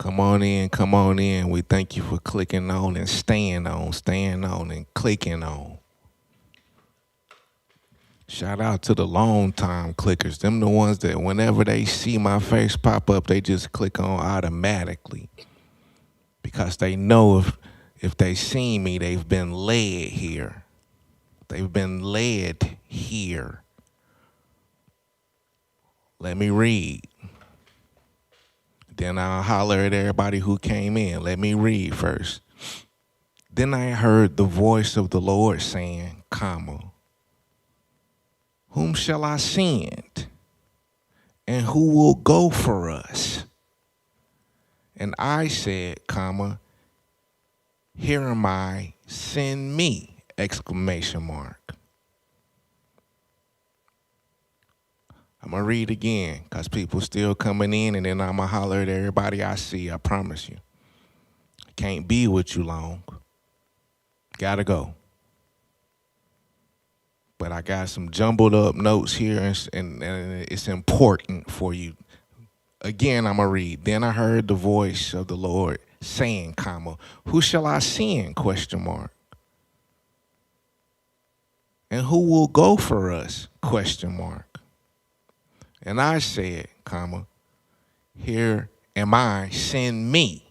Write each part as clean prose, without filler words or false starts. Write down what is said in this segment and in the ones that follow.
Come on in. We thank you for clicking on and staying on and clicking on. Shout out to the long time clickers. Them the ones that whenever they see my face pop up, they just click on automatically. Because they know if they see me, they've been led here. They've been led here. Let me read. Then I'll holler at everybody who came in. Let me read first. Then I heard the voice of the Lord saying, whom shall I send? And who will go for us? And I said, here am I, send me, exclamation mark. I'm going to read again because people still coming in, and then I'm going to holler at everybody I see, I promise you. I can't be with you long. Gotta go. But I got some jumbled up notes here, and it's important for you. Again, I'm going to read. Then I heard the voice of the Lord saying, who shall I send, question mark. And who will go for us, question mark. And I said, here am I, send me.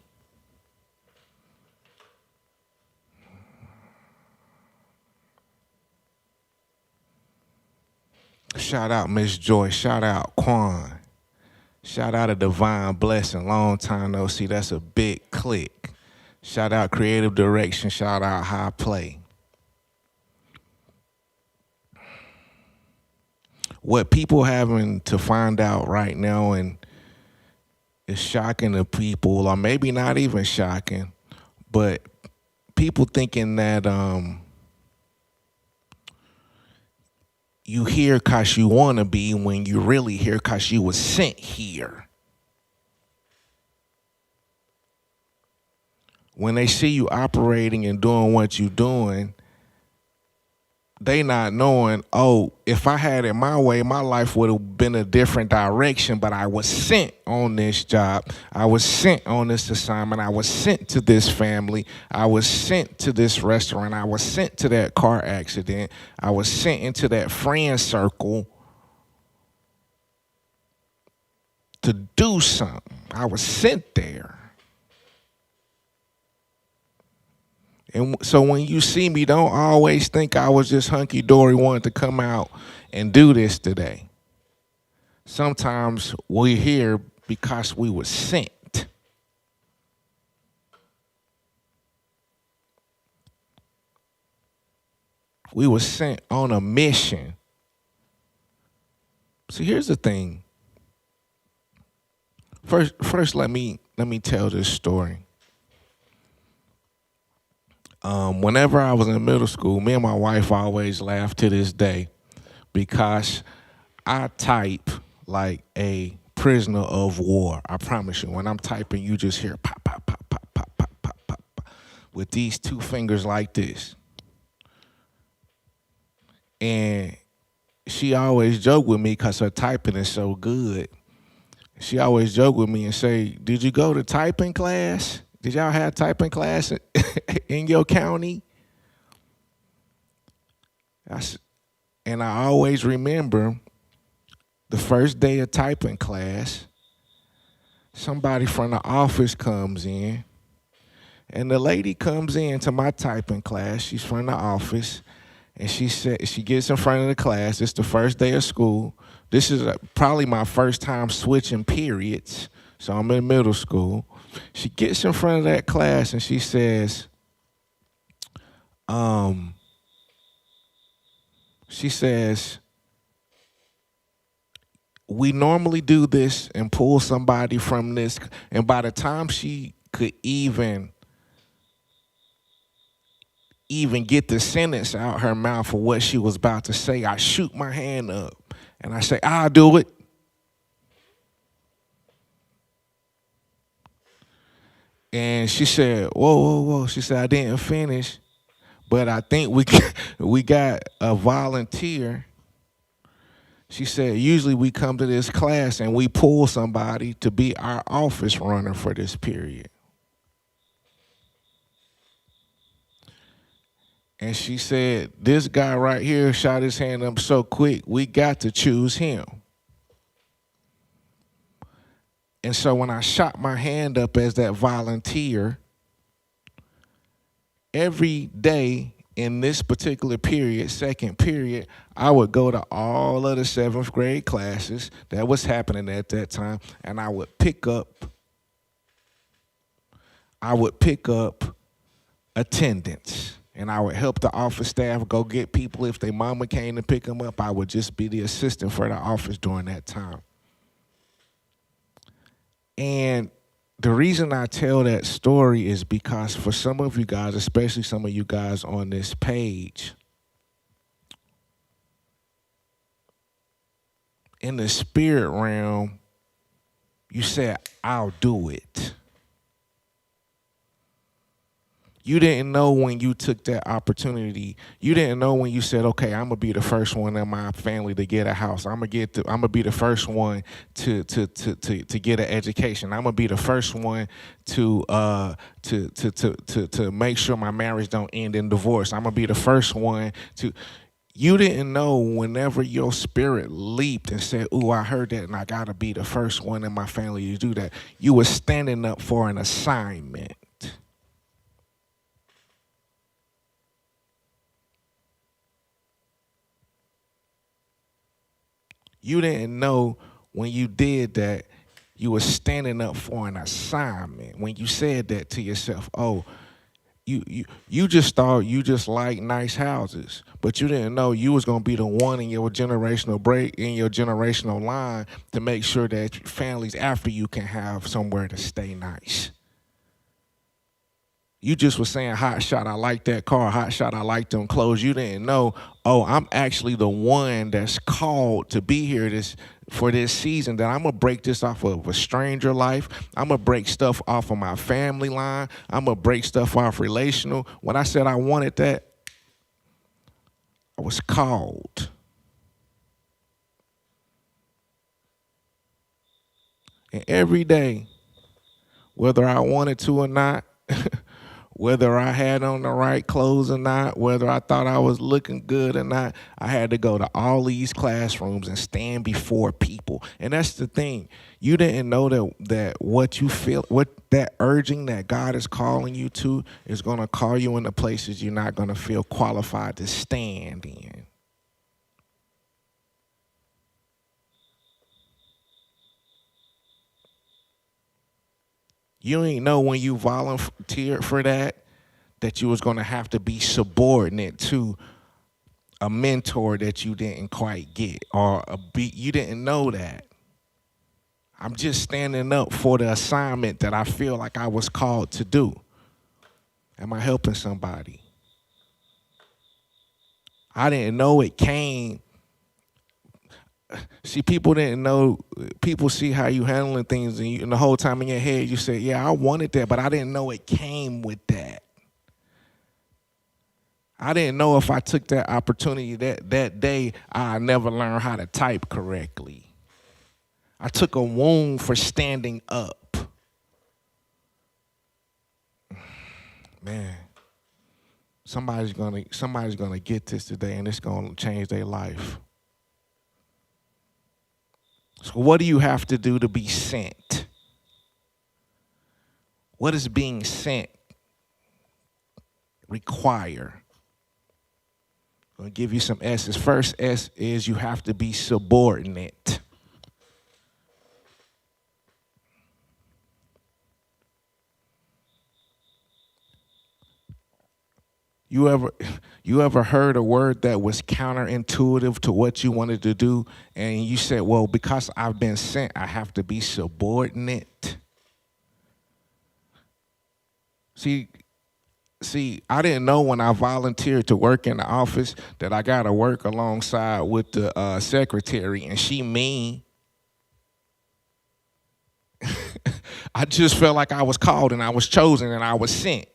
Shout out Miss Joy, shout out Quan. Shout out a Divine Blessing, long time no see, that's a big click. Shout out Creative Direction, shout out High Play. What people having to find out right now, and it's shocking to people, or maybe not even shocking, but people thinking that you here because you want to be when you really here because you was sent here. When they see you operating and doing what you doing, they not knowing, if I had it my way, my life would have been a different direction, but I was sent on this job. I was sent on this assignment. I was sent to this family. I was sent to this restaurant. I was sent to that car accident. I was sent into that friend circle to do something. I was sent there. And so when you see me, don't always think I was just hunky-dory wanting to come out and do this today. Sometimes we're here because we were sent. We were sent on a mission. So here's the thing. First, let me tell this story. Whenever I was in middle school, me and my wife always laugh to this day because I type like a prisoner of war. I promise you, when I'm typing, you just hear pop, pop, pop, pop, pop, pop, pop, pop, pop, with these two fingers like this. And she always joke with me because her typing is so good. She always joke with me and say, did you go to typing class? Did y'all have typing class in your county? And I always remember the first day of typing class, somebody from the office comes in, and the lady comes in to my typing class. She's from the office, and she gets in front of the class. It's the first day of school. This is probably my first time switching periods, so I'm in middle school. She gets in front of that class and she says, we normally do this and pull somebody from this. And by the time she could even get the sentence out her mouth for what she was about to say, I shoot my hand up and I say, I'll do it. And she said, whoa. She said, I didn't finish, but I think we got a volunteer She said, usually we come to this class and we pull somebody to be our office runner for this period. And she said, this guy right here shot his hand up so quick, we got to choose him. And so when I shot my hand up as that volunteer, every day in this particular period, second period, I would go to all of the 7th grade classes that was happening at that time, and I would pick up attendance. And I would help the office staff go get people. If their mama came to pick them up, I would just be the assistant for the office during that time. And the reason I tell that story is because for some of you guys, especially some of you guys on this page, in the spirit realm, you said, I'll do it. You didn't know when you took that opportunity. You didn't know when you said, okay, I'm gonna be the first one in my family to get a house. I'm gonna be the first one to get an education. I'm gonna be the first one to make sure my marriage don't end in divorce. I'm gonna be the first one to. You didn't know whenever your spirit leaped and said, ooh, I heard that and I gotta be the first one in my family to do that. You were standing up for an assignment. You didn't know when you did that, you were standing up for an assignment. When you said that to yourself, oh, you just thought you just like nice houses, but you didn't know you was gonna be the one in your generational line to make sure that families after you can have somewhere to stay nice. You just was saying, hot shot, I like that car. Hot shot, I like them clothes. You didn't know, oh, I'm actually the one that's called to be here for this season, that I'm going to break this off of a stranger life. I'm going to break stuff off of my family line. I'm going to break stuff off relational. When I said I wanted that, I was called. And every day, whether I wanted to or not, whether I had on the right clothes or not, whether I thought I was looking good or not, I had to go to all these classrooms and stand before people. And that's the thing. You didn't know that what you feel, what that urging that God is calling you to is going to call you into places you're not going to feel qualified to stand in. You ain't know when you volunteered for that you was going to have to be subordinate to a mentor that you didn't quite get, or you didn't know that. I'm just standing up for the assignment that I feel like I was called to do. Am I helping somebody? I didn't know it came. See, people didn't know. People see how you handling things, and the whole time in your head you say, yeah, I wanted that, but I didn't know it came with that. I didn't know if I took that opportunity that day, I'd never learn how to type correctly. I took a wound for standing up. Man, somebody's gonna get this today, and it's gonna change their life. So what do you have to do to be sent? What does being sent require? I'm going to give you some S's. First S is you have to be subordinate. You ever heard a word that was counterintuitive to what you wanted to do, and you said, well, because I've been sent, I have to be subordinate? See, I didn't know when I volunteered to work in the office that I got to work alongside with the secretary, and she mean. I just felt like I was called and I was chosen and I was sent.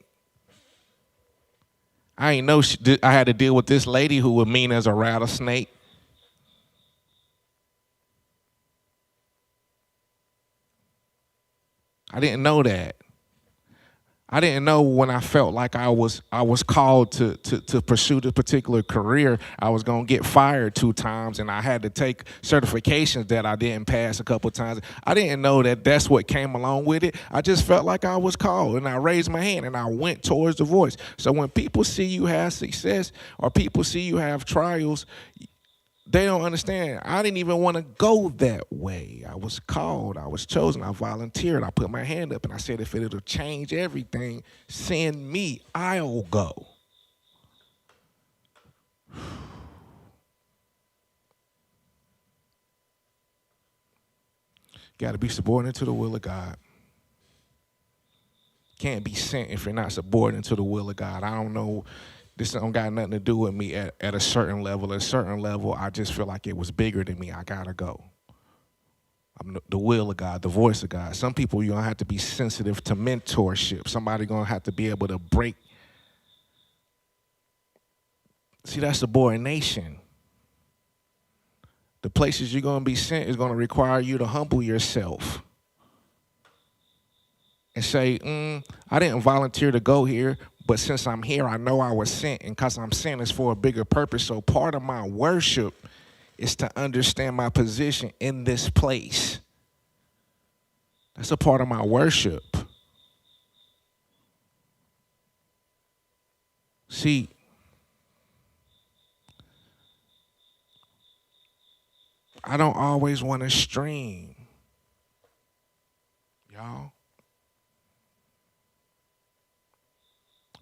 I ain't know I had to deal with this lady who was mean as a rattlesnake. I didn't know that. I didn't know when I felt like I was called to pursue this particular career, I was gonna get fired 2 times, and I had to take certifications that I didn't pass a couple times. I didn't know that that's what came along with it. I just felt like I was called, and I raised my hand and I went towards the voice. So when people see you have success or people see you have trials, they don't understand. I didn't even want to go that way. I was called. I was chosen. I volunteered. I put my hand up and I said, if it'll change everything, send me. I'll go. Got to be subordinate to the will of God. Can't be sent if you're not subordinate to the will of God. I don't know. This don't got nothing to do with me at a certain level. At a certain level, I just feel like it was bigger than me. I got to go. I'm the will of God, the voice of God. Some people, you're going to have to be sensitive to mentorship. Somebody going to have to be able to break. See, that's subordination. The places you're going to be sent is going to require you to humble yourself and say, I didn't volunteer to go here, but since I'm here, I know I was sent, and because I'm sent, it's for a bigger purpose. So part of my worship is to understand my position in this place. That's a part of my worship. See, I don't always want to stream, y'all.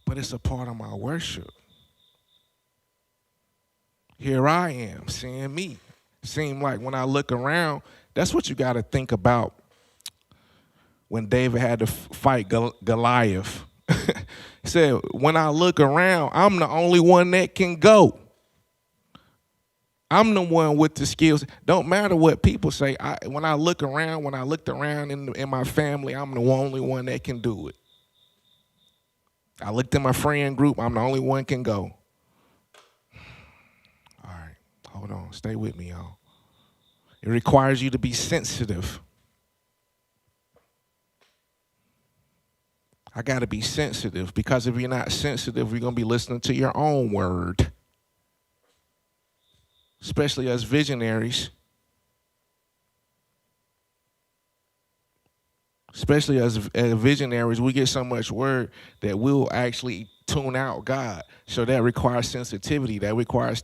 But it's a part of my worship. Here I am, seeing me. Seem like when I look around, that's what you got to think about when David had to fight Goliath. He said, when I look around, I'm the only one that can go. I'm the one with the skills. Don't matter what people say. When I looked around in my family, I'm the only one that can do it. I looked in my friend group. I'm the only one can go. All right, hold on. Stay with me, y'all. It requires you to be sensitive. I got to be sensitive, because if you're not sensitive, you're going to be listening to your own word. Especially as visionaries. Especially as visionaries, we get so much word that we'll actually tune out God. So that requires sensitivity. That requires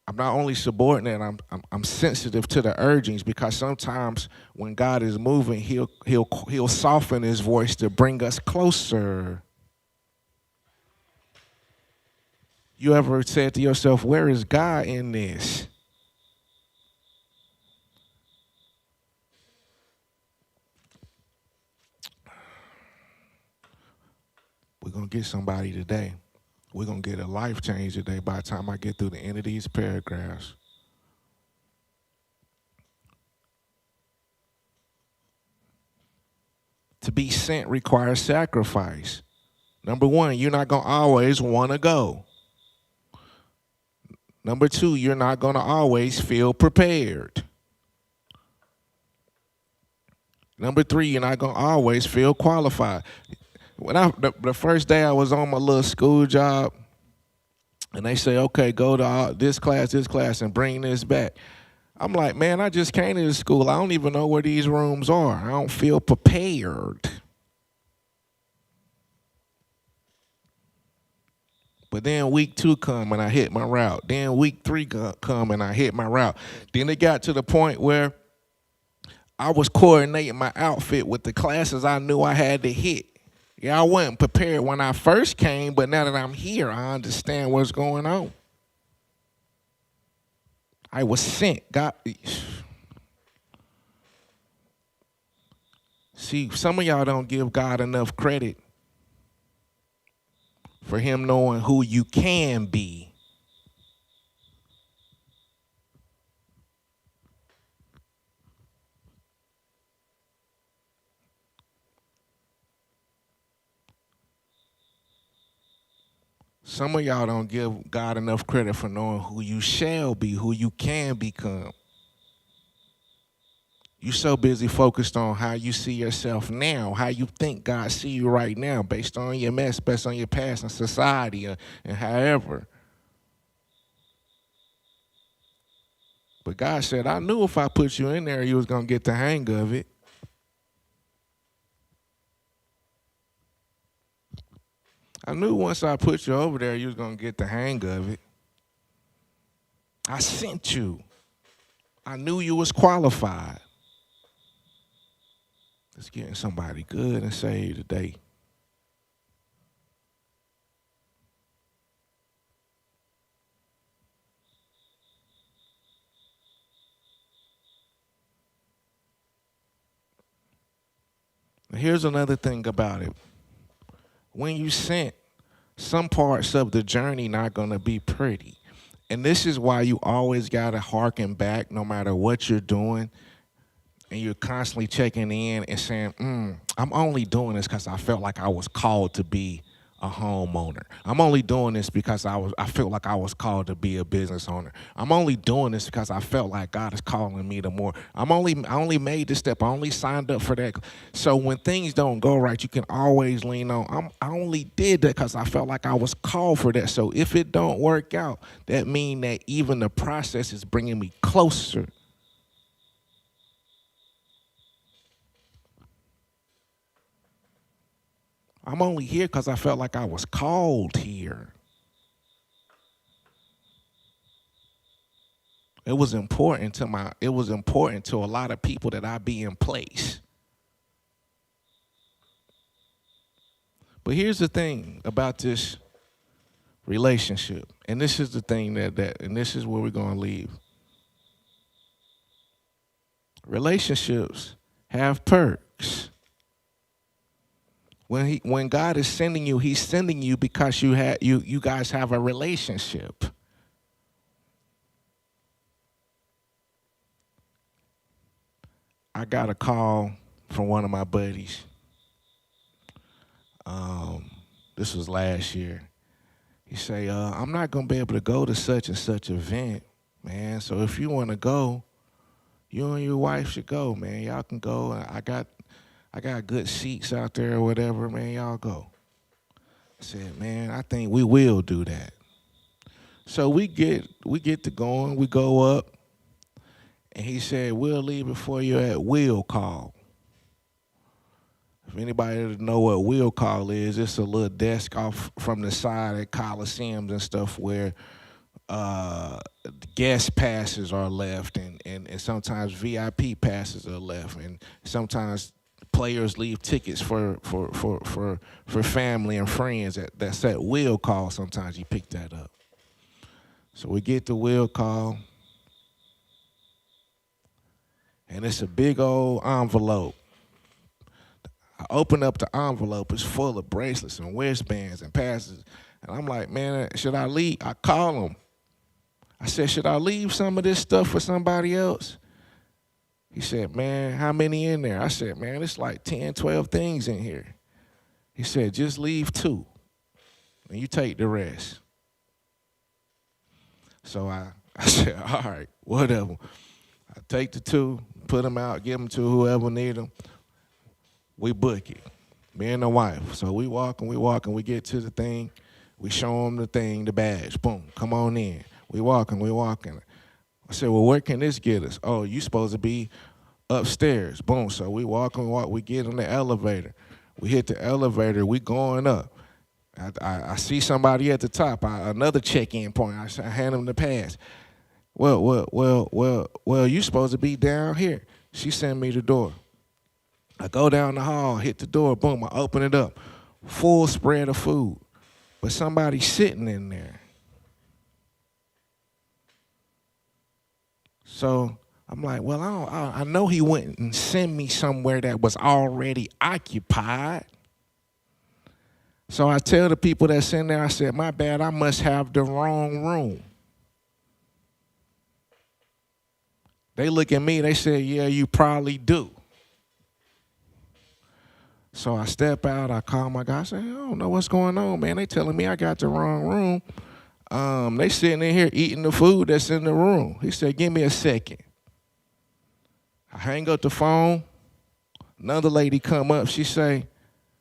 I'm not only subordinate, I'm sensitive to the urgings, because sometimes when God is moving, he'll soften his voice to bring us closer. You ever said to yourself, where is God in this? We're going to get somebody today. We're going to get a life change today by the time I get through the end of these paragraphs. To be sent requires sacrifice. Number one, you're not going to always want to go. Number two, you're not going to always feel prepared. Number three, you're not going to always feel qualified. When the first day I was on my little school job, and they say, okay, go to this class, and bring this back. I'm like, man, I just came to this school. I don't even know where these rooms are. I don't feel prepared. But then week 2 come and I hit my route. Then week 3 come and I hit my route. Then it got to the point where I was coordinating my outfit with the classes I knew I had to hit. Yeah, I wasn't prepared when I first came, but now that I'm here, I understand what's going on. I was sent. God. See, some of y'all don't give God enough credit for him knowing who you can be. Some of y'all don't give God enough credit for knowing who you shall be, who you can become. You so busy focused on how you see yourself now, how you think God see you right now, based on your mess, based on your past and society and however. But God said, I knew if I put you in there, you was going to get the hang of it. I knew once I put you over there, you was going to get the hang of it. I sent you. I knew you was qualified. It's getting somebody good and saved today. Here's another thing about it. When you sent, some parts of the journey not going to be pretty. And this is why you always got to hearken back no matter what you're doing. And you're constantly checking in and saying, I'm only doing this because I felt like I was called to be a homeowner. I'm only doing this because I felt like I was called to be a business owner. I'm only doing this because I felt like God is calling me to more. I only made this step. I only signed up for that. So when things don't go right, you can always lean on. I only did that because I felt like I was called for that. So if it don't work out, that means that even the process is bringing me closer. I'm only here because I felt like I was called here. It was important to a lot of people that I be in place. But here's the thing about this relationship, and this is the thing and this is where we're going to leave. Relationships have perks. When God is sending you, he's sending you because you guys have a relationship. I got a call from one of my buddies. This was last year. He say, I'm not gonna be able to go to such and such event, man. So if you want to go, you and your wife should go, man. Y'all can go. I got good seats out there or whatever, man. Y'all go. I said, man, I think we will do that. So we get to going. We go up, and he said, we'll leave before you're at will call. If anybody doesn't know what will call is, it's a little desk off from the side at Coliseums and stuff where guest passes are left, and sometimes VIP passes are left, and sometimes players leave tickets for family and friends. That's at will call. Sometimes you pick that up. So we get the will call, and it's a big old envelope. I open up the envelope. It's full of bracelets and wristbands and passes. And I'm like, man, should I leave? I call him. I said, should I leave some of this stuff for somebody else? He said, man, how many in there? I said, man, it's like 10, 12 things in here. He said, just leave 2, and you take the rest. So I said, all right, whatever. I take the 2, put them out, give them to whoever need them. We book it, me and the wife. So we walk, we get to the thing. We show them the thing, the badge. Boom, come on in. We walking. I said, well, where can this get us? Oh, you supposed to be upstairs. Boom, so we walk, we get on the elevator. We hit the elevator, we going up. I see somebody at the top, another check-in point. I hand them the pass. Well, you supposed to be down here. She sent me the door. I go down the hall, hit the door, boom, I open it up. Full spread of food, but somebody's sitting in there. So I'm like, well, I know he went and sent me somewhere that was already occupied. So I tell the people that's in there, I said, my bad, I must have the wrong room. They look at me, they say, yeah, you probably do. So I step out, I call my guy, I say, I don't know what's going on, man. They telling me I got the wrong room. They sitting in here eating the food that's in the room. He said, give me a second. I hang up the phone. Another lady come up. She say,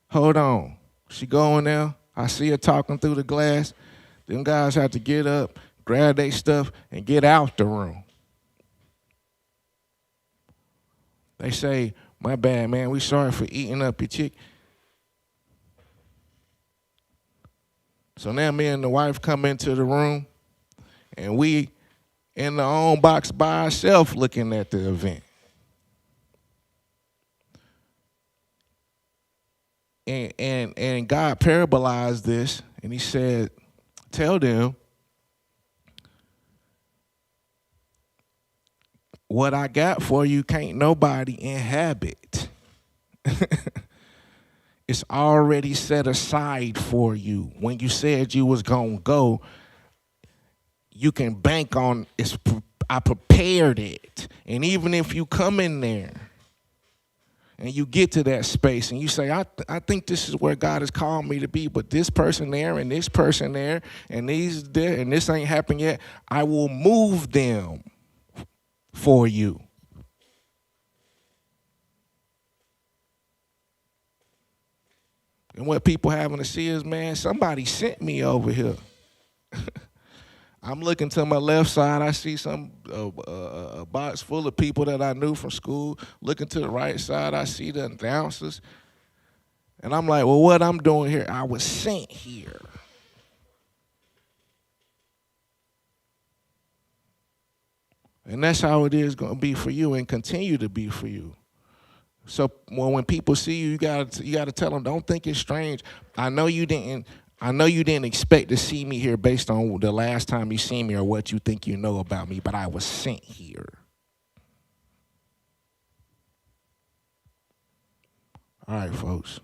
hold on. She go in there. I see her talking through the glass. Them guys have to get up, grab their stuff, and get out the room. They say, my bad, man. We sorry for eating up your chick. So now me and the wife come into the room, and we in the own box by ourselves looking at the event. And God parabolized this, and he said, tell them what I got for you can't nobody inhabit. It's already set aside for you. When you said you was gonna go, you can bank on it. I prepared it. And even if you come in there and you get to that space and you say, I think this is where God has called me to be, but this person there and this person there and these there and this ain't happened yet, I will move them for you. And what people having to see is, man, somebody sent me over here. I'm looking to my left side. I see a box full of people that I knew from school. Looking to the right side, I see the announcers. And I'm like, well, what I'm doing here? I was sent here. And that's how it is going to be for you and continue to be for you. So when people see you, you gotta tell them, don't think it's strange. I know you didn't expect to see me here based on the last time you seen me or what you think you know about me, but I was sent here. All right, folks.